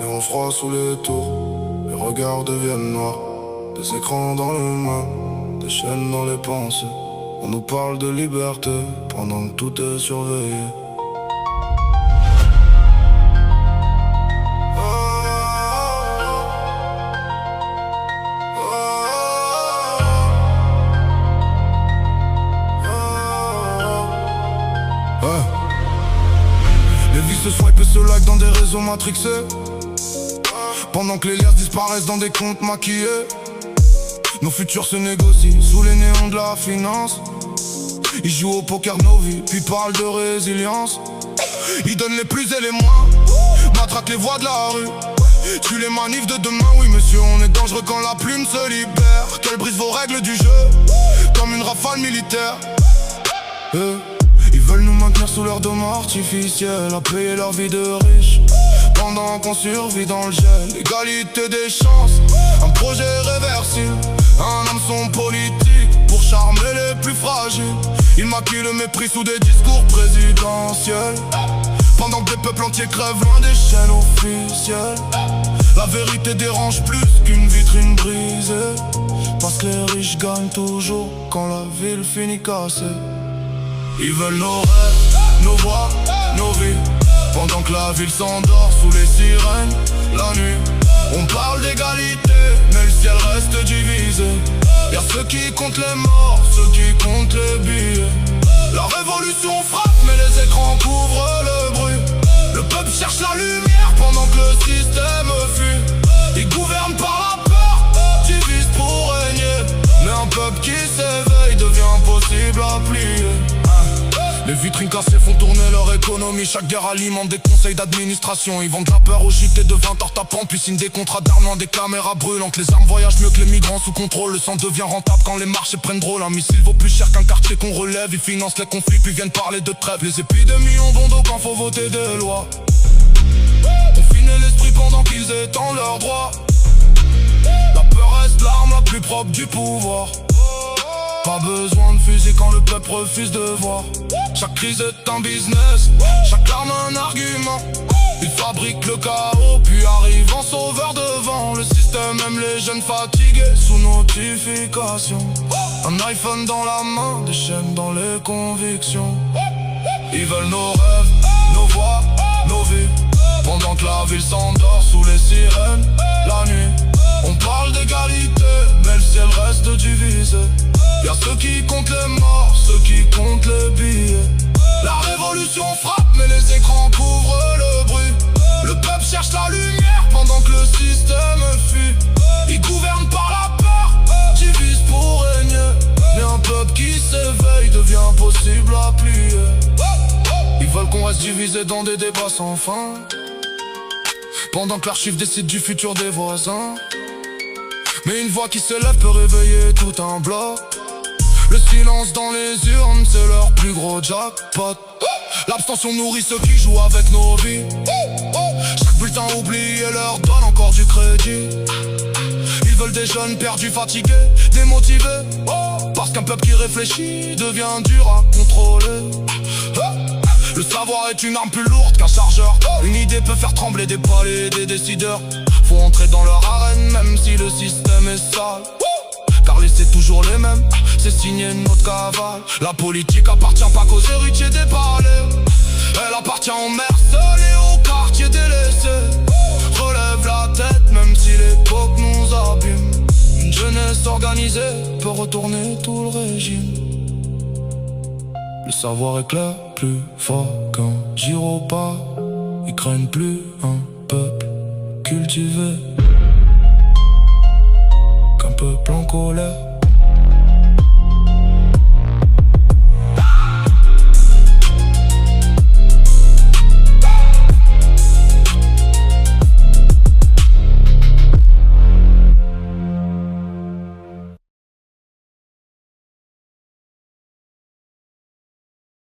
et on froid sous les tours. Les regards deviennent noirs, des écrans dans les mains, des chaînes dans les pensées. On nous parle de liberté pendant que tout est surveillé. Les vies se swipe et se like dans des réseaux matrixés, pendant que les liasses disparaissent dans des comptes maquillés. Nos futurs se négocient sous les néons de la finance. Ils jouent au poker nos vies, puis parlent de résilience. Ils donnent les plus et les moins, matraquent les voix de la rue. Tu les manifs de demain, oui monsieur, on est dangereux quand la plume se libère. Qu'elle brise vos règles du jeu, comme une rafale militaire. Ils veulent nous maintenir sous leur dôme artificiel, à payer leur vie de riche, pendant qu'on survit dans le gel. Égalité des chances, un projet réversible, un hameçon politique pour charmer les plus fragiles. Ils maquillent le mépris sous des discours présidentiels, pendant que des peuples entiers crèvent loin des chaînes officielles. La vérité dérange plus qu'une vitrine brisée, parce que les riches gagnent toujours quand la ville finit cassée. Ils veulent nos rêves, nos voix, nos vies, pendant que la ville s'endort sous les sirènes. La nuit, on parle d'égalité, mais le ciel reste divisé. Y'a ceux qui comptent les morts, ceux qui comptent les billets. La révolution frappe, mais les écrans couvrent le bruit. Le peuple cherche la lumière pendant que le système fuit. Ils gouvernent par la peur, divisent pour régner. Mais un peuple qui s'éveille devient impossible à plier. Les vitrines cassées font tourner leur économie. Chaque guerre alimente des conseils d'administration. Ils vendent la peur aux JT de 20h tapant, puis signent des contrats d'armes loin des caméras brûlantes. Les armes voyagent mieux que les migrants sous contrôle. Le sang devient rentable quand les marchés prennent drôle. Un missile vaut plus cher qu'un quartier qu'on relève. Ils financent les conflits puis viennent parler de trêve. Les épidémies ont bon dos quand faut voter des lois. On finit l'esprit pendant qu'ils étendent leurs droits. La peur reste l'arme la plus propre du pouvoir. Pas besoin de fusil quand le peuple refuse de voir. Chaque crise est un business, chaque arme un argument. Ils fabriquent le chaos, puis arrivent en sauveur devant. Le système aime les jeunes fatigués sous notification. Un iPhone dans la main, des chaînes dans les convictions. Ils veulent nos rêves, nos voix, nos vies, pendant que la ville s'endort sous les sirènes. La nuit, on parle d'égalité, mais le ciel reste divisé. Y'a ceux qui comptent les morts, ceux qui comptent les billets. La révolution frappe, mais les écrans couvrent le bruit. Le peuple cherche la lumière pendant que le système fuit. Ils gouvernent par la peur, divisent pour régner. Mais un peuple qui s'éveille devient impossible à plier. Ils veulent qu'on reste divisé dans des débats sans fin, pendant que l'archive décide du futur des voisins. Mais une voix qui s'élève peut réveiller tout un bloc. Le silence dans les urnes, c'est leur plus gros jackpot. L'abstention nourrit ceux qui jouent avec nos vies. Chaque bulletin oublié leur donne encore du crédit. Ils veulent des jeunes perdus, fatigués, démotivés, parce qu'un peuple qui réfléchit devient dur à contrôler. Le savoir est une arme plus lourde qu'un chargeur. Une idée peut faire trembler des palais et des décideurs. Faut entrer dans leur arène même si le système est sale, car c'est toujours les mêmes, c'est signé notre cavale. La politique appartient pas qu'aux héritiers des palais, elle appartient aux mères seules et aux quartiers délaissés. Relève la tête même si l'époque nous abîme. Une jeunesse organisée peut retourner tout le régime. Le savoir est clair, plus fort qu'un gyropa. Ils craignent plus un peuple cultivé qu'un peuple en colère.